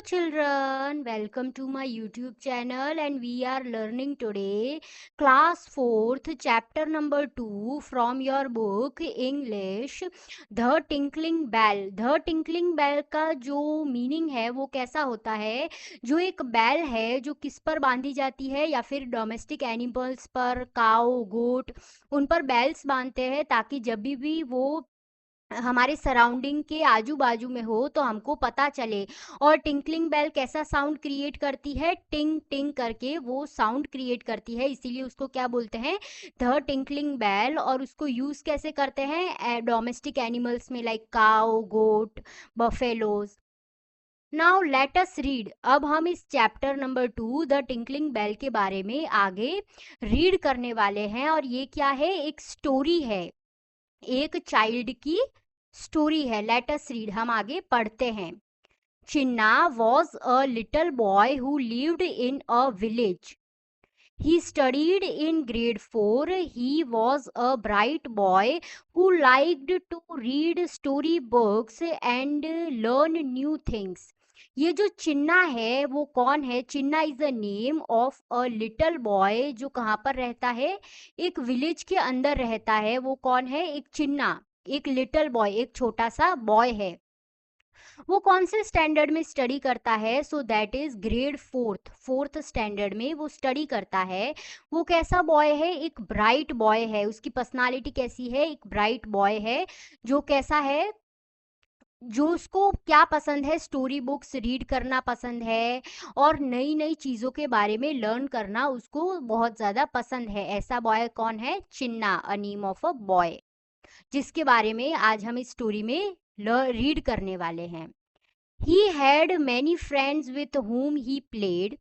children, welcome to my YouTube channel and we are learning today class 4th chapter number 2 from your book English The Tinkling Bell. The Tinkling Bell का जो meaning है वो कैसा होता है, जो एक बेल है जो किस पर बांधी जाती है या फिर डोमेस्टिक एनिमल्स पर, काऊ, गोट, उन पर बेल्स बांधते हैं ताकि जब भी वो हमारे सराउंडिंग के आजू बाजू में हो तो हमको पता चले। और टिंकलिंग बेल कैसा साउंड क्रिएट करती है, टिंग टिंग करके वो साउंड क्रिएट करती है, इसीलिए उसको क्या बोलते हैं, द टिंकलिंग बेल। और उसको यूज कैसे करते हैं, डोमेस्टिक एनिमल्स में, like cow, goat, buffaloes. Now let us read. अब हम इस chapter number 2 the tinkling bell के बारे में आगे रीड करने वाले हैं। और ये क्या है, एक स्टोरी है, एक चाइल्ड की स्टोरी है। लेट अस रीड, हम आगे पढ़ते हैं। Chinna was a little boy who lived in a village. He studied in grade 4. He was a bright boy who liked to read story books and learn new things. ये जो चिन्ना है वो कौन है? Chinna is the name of a little boy जो कहाँ पर रहता है, एक विलेज के अंदर रहता है। वो कौन है? एक चिन्ना, एक लिटिल बॉय, एक छोटा सा बॉय है। वो कौन से स्टैंडर्ड में स्टडी करता है? So that is grade 4th standard में वो स्टडी करता है। वो कैसा बॉय है? एक ब्राइट बॉय है। उसकी पर्सनालिटी कैसी है? एक ब्राइट बॉय है। जो कैसा है, जो उसको क्या पसंद है? स्टोरी बुक्स रीड करना पसंद है और नई नई चीज़ों के बारे में लर्न करना उसको बहुत ज़्यादा पसंद है। ऐसा बॉय कौन है? Chinna, a name of a boy, जिसके बारे में आज हम इस स्टोरी में रीड करने वाले हैं। He had many friends with whom he played,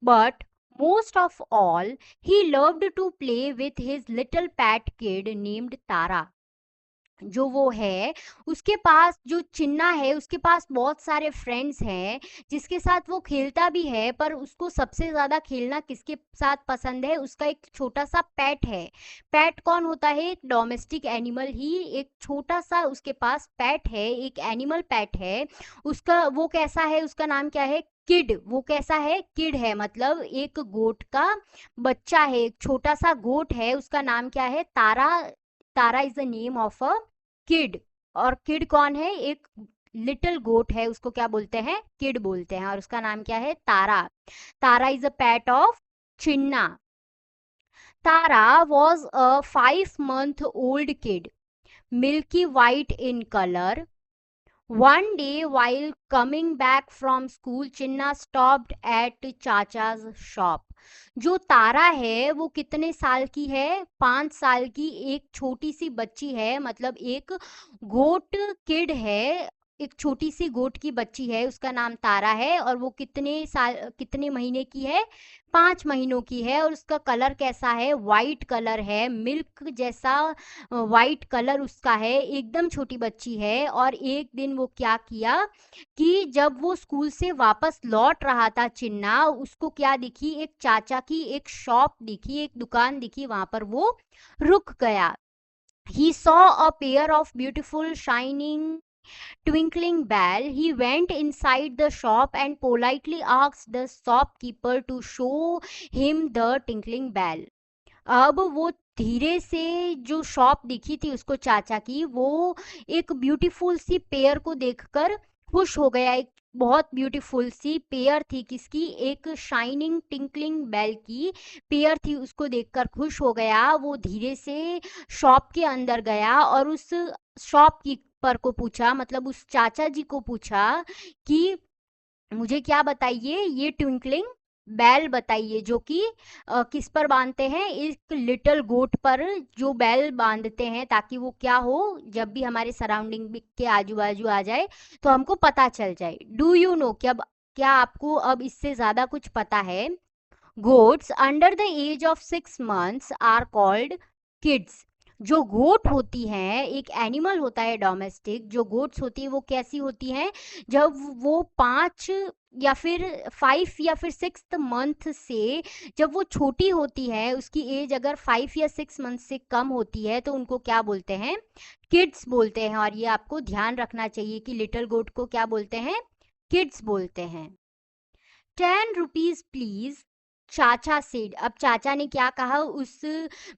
but most of all, he loved to play with his little pet kid named Tara. जो वो है, उसके पास, जो चिन्ना है, उसके पास बहुत सारे फ्रेंड्स हैं जिसके साथ वो खेलता भी है, पर उसको सबसे ज़्यादा खेलना किसके साथ पसंद है? उसका एक छोटा सा पेट है। पेट कौन होता है? एक डोमेस्टिक एनिमल ही, एक छोटा सा उसके पास पेट है, एक एनिमल पेट है उसका। वो कैसा है? उसका नाम क्या है? किड। वो कैसा है? किड है, मतलब एक गोट का बच्चा है, एक छोटा सा गोट है। उसका नाम क्या है? Tara. Tara is the name of a kid. और किड कौन है? एक लिटिल गोट है, उसको क्या बोलते हैं? किड बोलते हैं। और उसका नाम क्या है? Tara. Tara is a pet of Chinna. Tara was a 5 month old kid, milky white in color. One day, while coming back from school, Chinna stopped at Chacha's shop. जो तारा है वो कितने साल की है? 5 साल की एक छोटी सी बच्ची है, मतलब एक गोट किड है, एक छोटी सी गोट की बच्ची है, उसका नाम तारा है। और वो कितने साल, कितने महीने की है? 5 महीनों की है। और उसका कलर कैसा है? वाइट कलर है, मिल्क जैसा वाइट कलर उसका है, एकदम छोटी बच्ची है। और एक दिन वो क्या किया कि जब वो स्कूल से वापस लौट रहा था चिन्ना, उसको क्या दिखी? एक चाचा की एक शॉप दिखी, एक दुकान दिखी, वहां पर वो रुक गया। He saw a pair of beautiful shining twinkling bell. He went inside the shop and politely asked the shopkeeper to show him the tinkling bell. अब वो धीरे से, जो शॉप दिखी थी उसको चाचा की, वो एक ब्यूटीफुल सी पेयर को देखकर खुश हो गया। एक बहुत ब्यूटीफुल सी पेयर थी, किसकी? एक शाइनिंग टिंकलिंग बेल की पेयर थी, उसको देखकर खुश हो गया। वो धीरे से शॉप के अंदर गया और उस शॉपकीपर को पूछा, मतलब उस चाचा जी को पूछा कि मुझे क्या बताइए, ये ट्विंकलिंग बेल बताइए, जो कि किस पर बांधते हैं? एक लिटिल गोट पर जो बेल बांधते हैं, ताकि वो क्या हो, जब भी हमारे सराउंडिंग के आजू बाजू आ जाए तो हमको पता चल जाए। डू यू नो, क्या आपको अब इससे ज़्यादा कुछ पता है? Goats under the age of 6 months are called kids. जो गोट होती हैं, एक एनिमल होता है डोमेस्टिक, जो गोट्स होती है वो कैसी होती हैं? जब वो 5 या फिर 5 या फिर 6th month से, जब वो छोटी होती है, उसकी एज अगर 5 या 6 month से कम होती है, तो उनको क्या बोलते हैं? किड्स बोलते हैं। और ये आपको ध्यान रखना चाहिए कि लिटिल गोट को क्या बोलते हैं? किड्स बोलते हैं। ₹10 प्लीज, चाचा सेड। अब चाचा ने क्या कहा, उस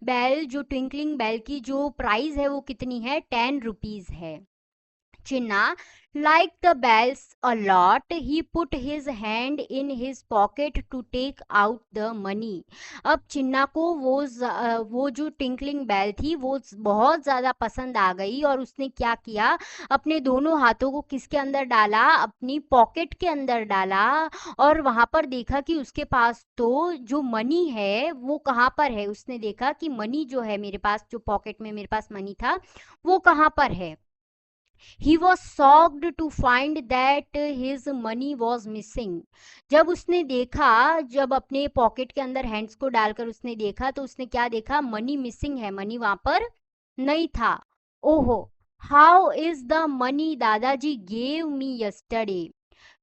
बेल जो ट्विंकलिंग बेल की जो प्राइस है वो कितनी है, ₹10 है। Chinna liked the bells a lot. He put his hand in his pocket to take out the money. अब चिन्ना को वो जो टिंकलिंग बेल थी वो बहुत ज़्यादा पसंद आ गई और उसने क्या किया, अपने दोनों हाथों को किसके अंदर डाला, अपनी पॉकेट के अंदर डाला और वहाँ पर देखा कि उसके पास तो जो मनी है वो कहाँ पर है। उसने देखा कि मनी जो है मेरे पास, जो पॉकेट में मेरे पास मनी था वो कहाँ पर है। He was shocked to find that his money was missing. जब उसने देखा, जब अपने पॉकेट के अंदर हैंड्स को डालकर उसने देखा तो उसने क्या देखा, मनी मिसिंग है, मनी वहां पर नहीं था। ओहो, how is the money dadaji gave me yesterday,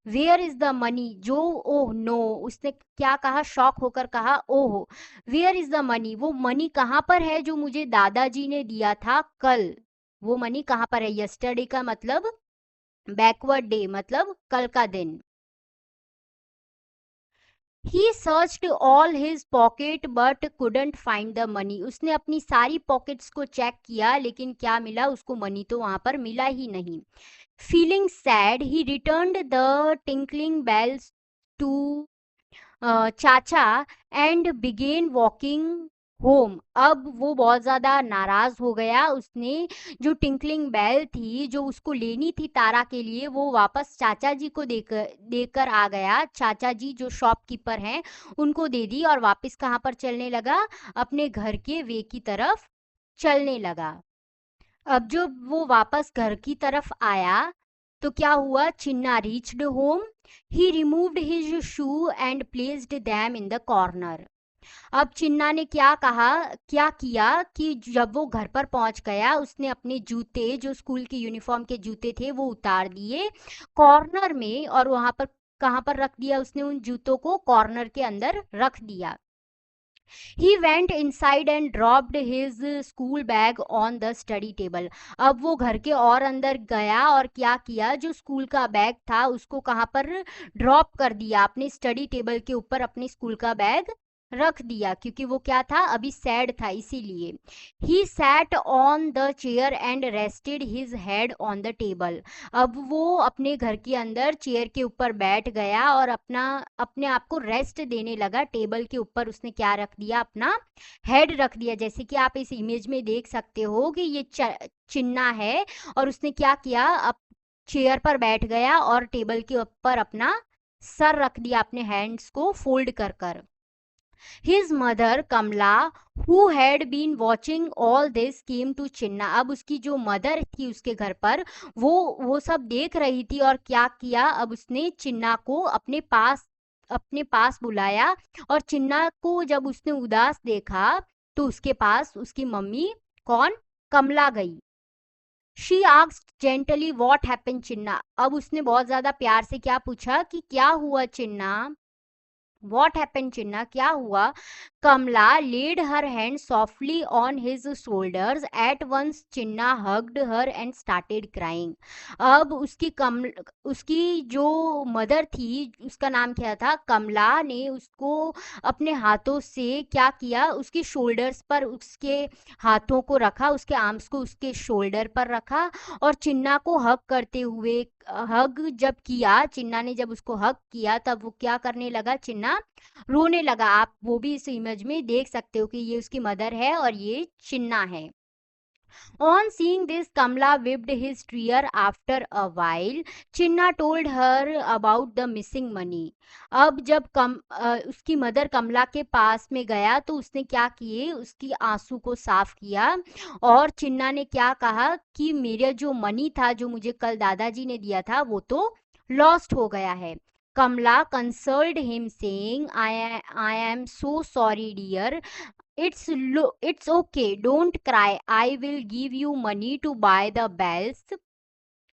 where is the money, जो, ओह नो, उसने क्या कहा, शॉक होकर कहा ओहो, वेयर इज द मनी, वो मनी कहाँ पर है जो मुझे दादाजी ने दिया था कल, वो मनी कहाँ पर है। यस्टरडे का मतलब बैकवर्ड डे, मतलब कल का दिन। He searched all his pocket but couldn't find the money, उसने अपनी सारी पॉकेट्स को चेक किया लेकिन क्या मिला, उसको मनी तो वहां पर मिला ही नहीं। Feeling sad he returned the tinkling bells to chacha and began walking home. अब वो बहुत ज़्यादा नाराज़ हो गया, उसने जो टिंकलिंग बेल थी जो उसको लेनी थी तारा के लिए वो वापस चाचा जी को देकर देकर आ गया। चाचा जी जो शॉपकीपर हैं उनको दे दी और वापस कहाँ पर चलने लगा, अपने घर के वे की तरफ चलने लगा। अब जब वो वापस घर की तरफ आया तो क्या हुआ, Chinna reached home, he removed his shoe and placed them in the corner. अब चिन्ना ने क्या किया कि जब वो घर पर पहुंच गया उसने अपने जूते, जो स्कूल के यूनिफॉर्म के जूते थे, वो उतार दिए कॉर्नर में और वहां पर कहाँ पर रख दिया, उसने उन जूतों को कॉर्नर के अंदर रख दिया। He went inside and dropped his school bag on the study table. अब वो घर के और अंदर गया और क्या किया, जो स्कूल का बैग था उसको कहाँ पर ड्रॉप कर दिया, अपने स्टडी टेबल के ऊपर अपने स्कूल का बैग रख दिया, क्योंकि वो क्या था, अभी सैड था इसीलिए। He sat on the chair and rested his head on the table. अब वो अपने घर के अंदर चेयर के ऊपर बैठ गया और अपने आप को रेस्ट देने लगा। टेबल के ऊपर उसने क्या रख दिया, अपना हेड रख दिया, जैसे कि आप इस इमेज में देख सकते हो कि ये चिन्ना है और उसने क्या किया, अब चेयर पर बैठ गया और टेबल के ऊपर अपना सर रख दिया, अपने हैंड्स को फोल्ड कर कर। His mother Kamla, who had been watching all this, came to चिन्ना। अब उसकी जो मदर थी उसके घर पर वो सब देख रही थी और क्या किया, अब उसने चिन्ना को अपने पास बुलाया और चिन्ना को जब उसने उदास देखा तो उसके पास उसकी मम्मी, कौन, कमला गई। She asked gently what happened Chinna. अब उसने बहुत ज्यादा प्यार से क्या पूछा कि क्या हुआ चिन्ना, What happened, Chinna? क्या हुआ? Kamla laid her hand softly on his shoulders. At once, Chinna hugged her and started crying. अब उसकी जो मदर थी, उसका नाम क्या था, कमला ने उसको अपने हाथों से क्या किया, उसके शोल्डर्स पर उसके हाथों को रखा, उसके आर्म्स को उसके शोल्डर पर रखा और चिन्ना को हग करते हुए, हग जब किया, चिन्ना ने जब उसको हग किया तब वो क्या करने लगा, चिन्ना रोने लगा। आप वो भी इस इमेज में देख सकते हो कि ये उसकी मदर है और ये चिन्ना है। On seeing this, Kamla whipped his tear after a while. Chinna told her about the missing money. अब जब उसकी मदर कमला के पास में गया तो उसने क्या किए, उसकी आंसू को साफ किया और चिन्ना ने क्या कहा कि मेरा जो मनी था जो मुझे कल दादाजी ने दिया था वो तो लॉस्ट हो गया है। Kamala consoled him saying, I am so sorry dear, it's okay, don't cry, I will give you money to buy the bells,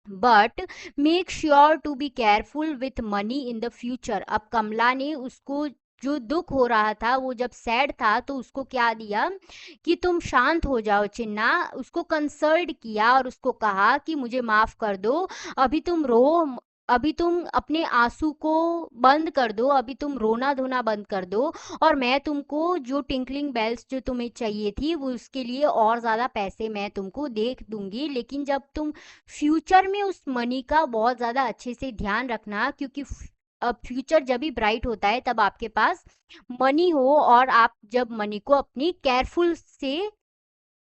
but make sure to be careful with money in the future। अब कमला ने उसको जो दुख हो रहा था, वो जब सैड था तो उसको क्या दिया कि तुम शांत हो जाओ चिन्ना, उसको कंसर्ट किया और उसको कहा कि मुझे माफ कर दो, अभी तुम रो अभी तुम अपने आंसू को बंद कर दो, अभी तुम रोना धोना बंद कर दो, और मैं तुमको जो टिंकलिंग बेल्स जो तुम्हें चाहिए थी वो उसके लिए और ज़्यादा पैसे मैं तुमको दे दूंगी। लेकिन जब तुम फ्यूचर में उस मनी का बहुत ज़्यादा अच्छे से ध्यान रखना, क्योंकि अब फ्यूचर जब भी ब्राइट होता है तब आपके पास मनी हो, और आप जब मनी को अपनी केयरफुल से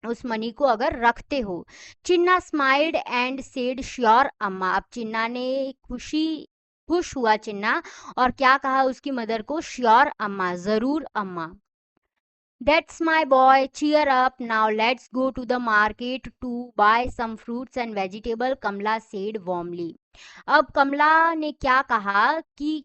उस मनी को अगर रखते हो। चिन्ना स्माइल्ड एंड सेड श्योर अम्मा। अब चिन्ना ने खुश हुआ चिन्ना, और क्या कहा उसकी मदर को, श्योर अम्मा, जरूर अम्मा। That's my boy, cheer up. Now let's go to the market to buy some fruits and vegetable, Kamla said warmly. अब कमला ने क्या कहा कि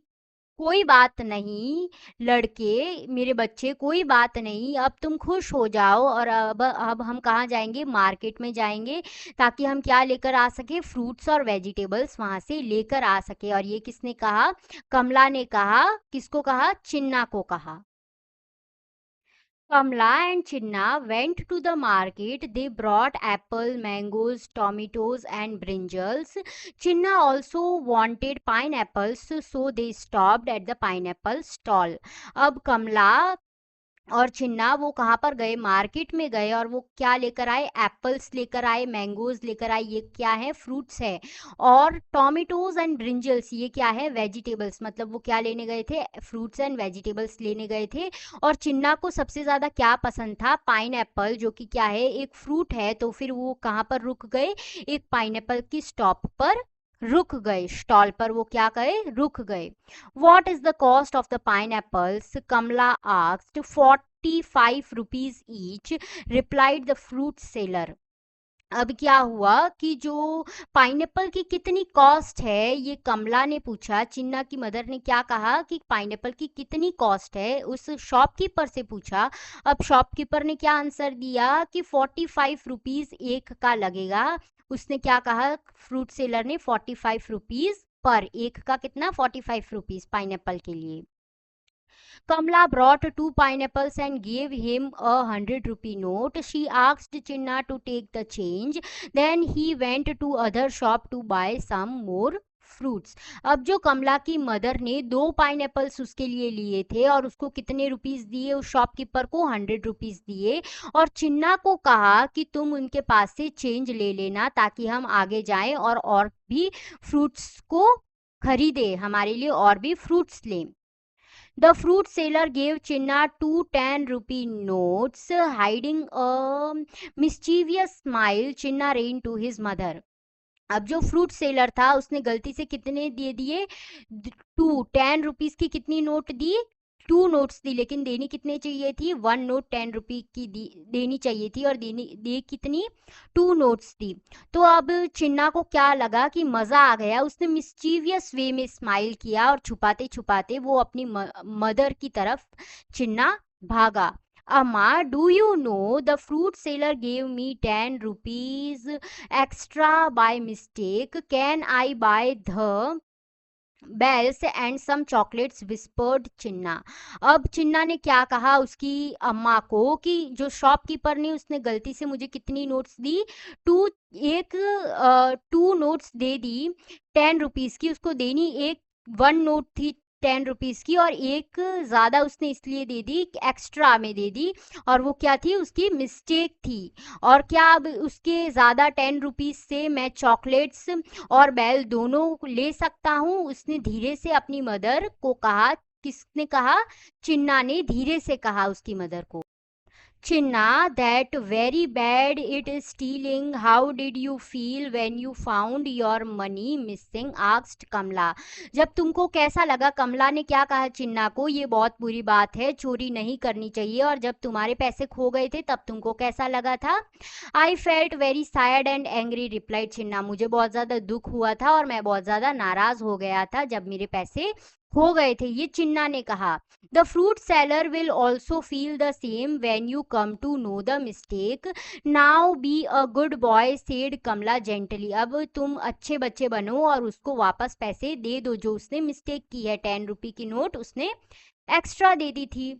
कोई बात नहीं लड़के, मेरे बच्चे, कोई बात नहीं, अब तुम खुश हो जाओ, और अब हम कहाँ जाएंगे, मार्केट में जाएंगे, ताकि हम क्या लेकर आ सके, फ्रूट्स और वेजिटेबल्स वहां से लेकर आ सके। और ये किसने कहा, कमला ने कहा। किसको कहा, चिन्ना को कहा। Kamla and Chinna went to the market. They brought apple, mangoes, tomatoes, and brinjals. Chinna also wanted pineapples, so they stopped at the pineapple stall. अब कमला और चिन्ना वो कहाँ पर गए, मार्केट में गए, और वो क्या लेकर आए, एप्पल्स लेकर आए, मैंगोज लेकर आए, ये क्या है, फ्रूट्स है, और टोमेटोज एंड ब्रिंजल्स, ये क्या है, वेजिटेबल्स। मतलब वो क्या लेने गए थे, फ्रूट्स एंड वेजिटेबल्स लेने गए थे। और चिन्ना को सबसे ज़्यादा क्या पसंद था, पाइन एप्पल, जो कि क्या है, एक फ्रूट है। तो फिर वो कहाँ पर रुक गए, एक पाइनएप्पल की स्टॉप पर रुक गए, स्टॉल पर वो क्या गए, रुक गए। What is the cost of the pineapples? Kamla asked. 45 rupees each, replied the fruit seller. अब क्या हुआ कि जो पाइनएप्पल की कितनी कॉस्ट है, ये कमला ने पूछा। चिन्ना की मदर ने क्या कहा कि पाइनएप्पल की कितनी कॉस्ट है, उस शॉपकीपर से पूछा। अब शॉपकीपर ने क्या आंसर दिया कि 45 रुपीज एक का लगेगा। उसने क्या कहा, फ्रूट सेलर ने, 45 रुपीज पर, एक का कितना, 45 रुपीज पाइनएप्पल के लिए। Kamla brought 2 pineapples and gave him a 100 rupee note. She asked Chinna to take the change. Then he went to other shop to buy some more fruits. अब जो कमला की mother ने 2 pineapples उसके लिए लिए थे, और उसको कितने रुपीस दिए, उस शॉपकीपर को 100 रुपीस दिए, और चिन्ना को कहा कि तुम उनके पास से चेंज ले लेना, ताकि हम आगे जाएं और भी फ्रूट्स को खरीदे, हमारे लिए और भी फ्रूट्स लें। The fruit seller gave Chinna 2 10 rupee notes, hiding a mischievous smile. Chinna ran to his mother. अब जो फ्रूट सेलर था उसने गलती से कितने दे दिए, 2 10 रुपीज की कितनी नोट दी, 2 नोट्स दी, लेकिन देनी कितने चाहिए थी, 1 नोट 10 रुपी की देनी चाहिए थी, और दे कितनी, 2 नोट्स दी। तो अब चिन्ना को क्या लगा कि मजा आ गया, उसने मिस्चीवियस वे में स्माइल किया, और छुपाते छुपाते वो अपनी मदर की तरफ चिन्ना भागा। Amma, do you know the fruit seller gave me 10 rupees extra by mistake? Can I buy the bells and some chocolates? Whispered चिन्ना। अब चिन्ना ने क्या कहा उसकी अम्मा को कि जो शॉपकीपर ने, उसने गलती से मुझे कितनी नोट्स दी, टू एक 2 नोट्स दे दी 10 रुपीज की, उसको देनी एक 1 नोट थी 10 रुपीज की, और एक ज़्यादा उसने इसलिए दे दी, एक्स्ट्रा में दे दी, और वो क्या थी, उसकी मिस्टेक थी। और क्या अब उसके ज़्यादा 10 रुपीज से मैं चॉकलेट्स और बेल दोनों ले सकता हूँ, उसने धीरे से अपनी मदर को कहा। किसने कहा, चिन्ना ने धीरे से कहा उसकी मदर को। Chinna, that very bad it is stealing. How did you feel when you found your money missing? Asked Kamla. जब तुमको कैसा लगा, कमला ने क्या कहा चिन्ना को, ये बहुत बुरी बात है, चोरी नहीं करनी चाहिए, और जब तुम्हारे पैसे खो गए थे तब तुमको कैसा लगा था। I felt very sad and angry, replied Chinna. मुझे बहुत ज़्यादा दुख हुआ था और मैं बहुत ज़्यादा नाराज़ हो गया था जब मेरे पैसे खो गए थे, ये चिन्ना ने कहा। The fruit seller will also feel the same when you come to know the mistake. Now be a good boy, said Kamala gently. अब तुम अच्छे बच्चे बनो और उसको वापस पैसे दे दो जो उसने मिस्टेक की है, 10 रुपी की नोट उसने एक्स्ट्रा दे दी थी।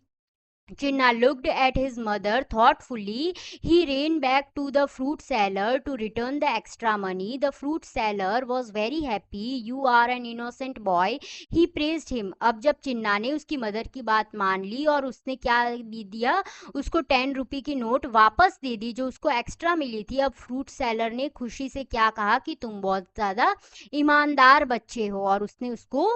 Chinna looked at his mother thoughtfully. He ran back to the fruit seller to return the extra money. The fruit seller was very happy. You are an innocent boy. He praised him. अब जब चिन्ना ने उसकी mother की बात मान ली और उसने क्या दिया, उसको 10 रुपये की नोट वापस दे दी जो उसको एक्स्ट्रा मिली थी। अब फ्रूट सेलर ने खुशी से क्या कहा कि तुम बहुत ज़्यादा ईमानदार बच्चे हो, और उसने उसको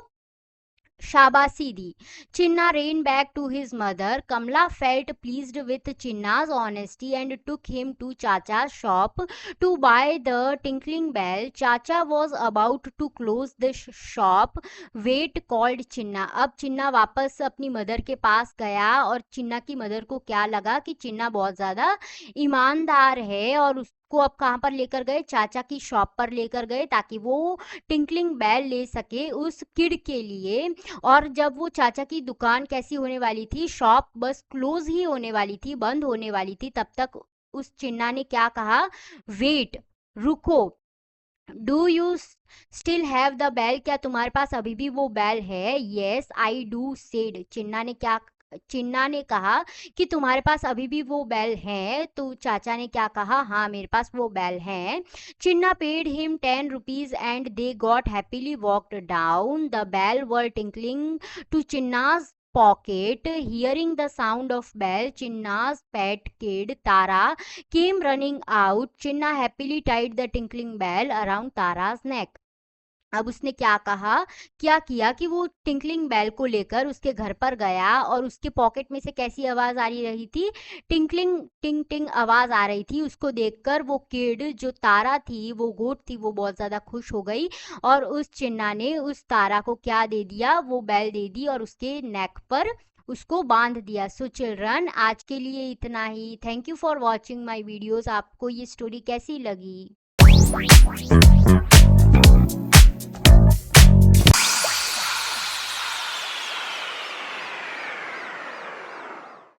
शाबाशी दी. Chinna ran back to his mother. Kamla felt pleased with Chinna's honesty and took him to Chacha's shop to buy the tinkling bell. Chacha was about to close the shop. Wait, called Chinna. अब चिन्ना वापस अपनी mother के पास गया और चिन्ना की mother को क्या लगा कि चिन्ना बहुत ज़्यादा ईमानदार है, और उसको अब कहाँ पर लेकर गए, चाचा की शॉप पर लेकर गए ताकि वो टिंकलिंग बेल ले सके उस किड के लिए. और जब वो चाचा की दुकान कैसी होने वाली थी, शॉप बस क्लोज ही होने वाली थी, बंद होने वाली थी, तब तक उस चिन्ना ने क्या कहा, वेट, रुको, do you still have the bell, क्या तुम्हारे पास अभी भी वो बेल है. Yes I do said, Chinna ने कहा कि तुम्हारे पास अभी भी वो बेल है. तो चाचा ने क्या कहा, हाँ मेरे पास वो बेल है. Chinna paid him 10 rupees and they got happily walked down. The bell were tinkling to चिन्ना's pocket. Hearing the sound of bell, Chinna's pet kid Tara came running out. Chinna happily tied the tinkling bell around Tara's neck. अब उसने क्या किया कि वो tinkling bell को लेकर उसके घर पर गया, और उसके पॉकेट में से कैसी आवाज आ रही थी, टिंकलिंग टिंग टिंग आवाज आ रही थी. उसको देखकर वो किड जो तारा थी, वो गोट थी, वो बहुत ज्यादा खुश हो गई, और उस चिन्ना ने उस तारा को क्या दे दिया, वो बेल दे दी और उसके नेक पर उसको बांध दिया. सो चिल्ड्रन, आज के लिए इतना ही. Thank you for watching my videos. आपको ये स्टोरी कैसी लगी?